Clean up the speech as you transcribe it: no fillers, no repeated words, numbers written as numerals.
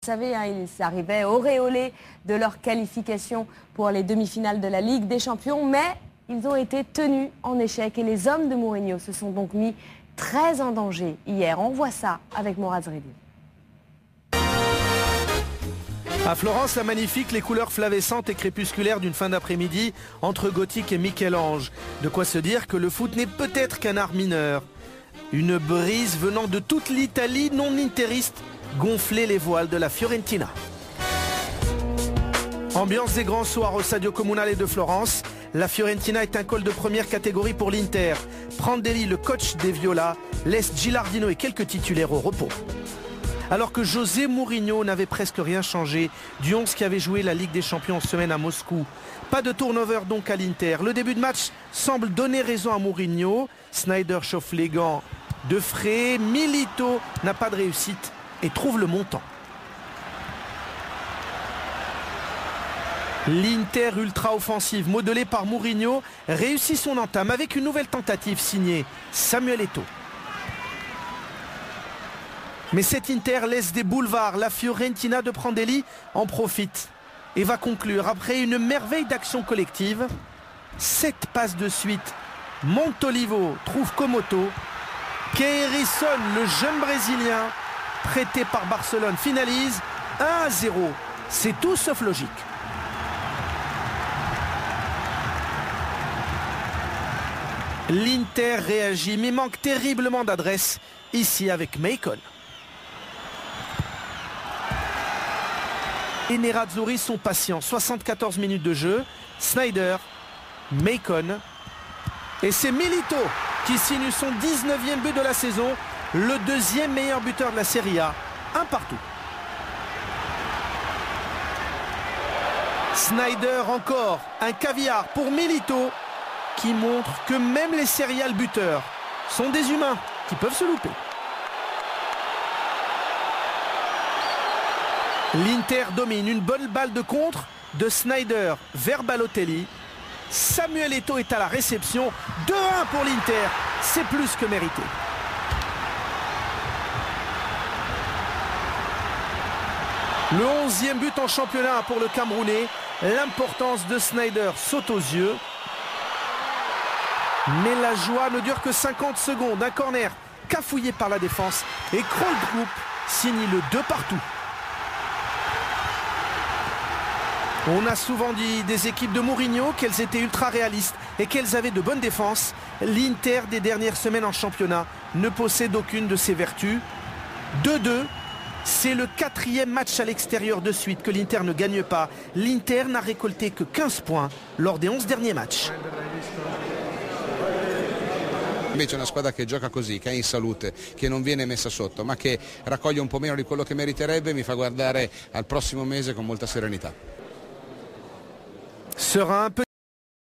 savez, hein, ils arrivaient auréolés de leur qualification pour les demi-finales de la Ligue des Champions, mais ils ont été tenus en échec et les hommes de Mourinho se sont donc mis très en danger hier. On voit ça avec Morad Zredine. À Florence, la magnifique, les couleurs flavescentes et crépusculaires d'une fin d'après-midi entre Gothique et Michel-Ange. De quoi se dire que le foot n'est peut-être qu'un art mineur. Une brise venant de toute l'Italie non interiste gonflait les voiles de la Fiorentina. Ambiance des grands soirs au Stadio Comunale de Florence. La Fiorentina est un col de première catégorie pour l'Inter. Prandelli, le coach des Viola, laisse Gilardino et quelques titulaires au repos. Alors que José Mourinho n'avait presque rien changé du 11 qui avait joué la Ligue des Champions en semaine à Moscou. Pas de turnover donc à l'Inter. Le début de match semble donner raison à Mourinho. Sneijder chauffe les gants de frais. Milito n'a pas de réussite et trouve le montant. L'Inter ultra offensive modelée par Mourinho réussit son entame avec une nouvelle tentative signée Samuel Eto'o. Mais cet Inter laisse des boulevards. La Fiorentina de Prandelli en profite et va conclure après une merveille d'action collective. 7 passes de suite. Montolivo trouve Komoto. Keirson, le jeune Brésilien, prêté par Barcelone, finalise 1-0. C'est tout sauf logique. L'Inter réagit mais manque terriblement d'adresse ici avec Maicon. Et Nerazzurri sont patients. 74 minutes de jeu. Sneijder, Maicon. Et c'est Milito qui signe son 19e but de la saison. Le deuxième meilleur buteur de la Serie A. Un partout. Sneijder encore. Un caviar pour Milito qui montre que même les serial buteurs sont des humains qui peuvent se louper. L'Inter domine, une bonne balle de contre de Sneijder vers Balotelli. Samuel Eto'o est à la réception. 2-1 pour l'Inter, c'est plus que mérité. Le 11e but en championnat pour le Camerounais. L'importance de Sneijder saute aux yeux. Mais la joie ne dure que 50 secondes. Un corner cafouillé par la défense. Et Kröldrup signe le 2 partout. On a souvent dit des équipes de Mourinho qu'elles étaient ultra réalistes et qu'elles avaient de bonnes défenses. L'Inter des dernières semaines en championnat ne possède aucune de ces vertus. 2-2, c'est le 4e match à l'extérieur de suite que l'Inter ne gagne pas. L'Inter n'a récolté que 15 points lors des 11 derniers matchs. Invece una squadra che gioca così, che è in salute, che non viene messa sotto, ma che raccoglie un po' meno di quello che meriterebbe, mi fa guardare al prossimo mese con molta serenità. Sera un peu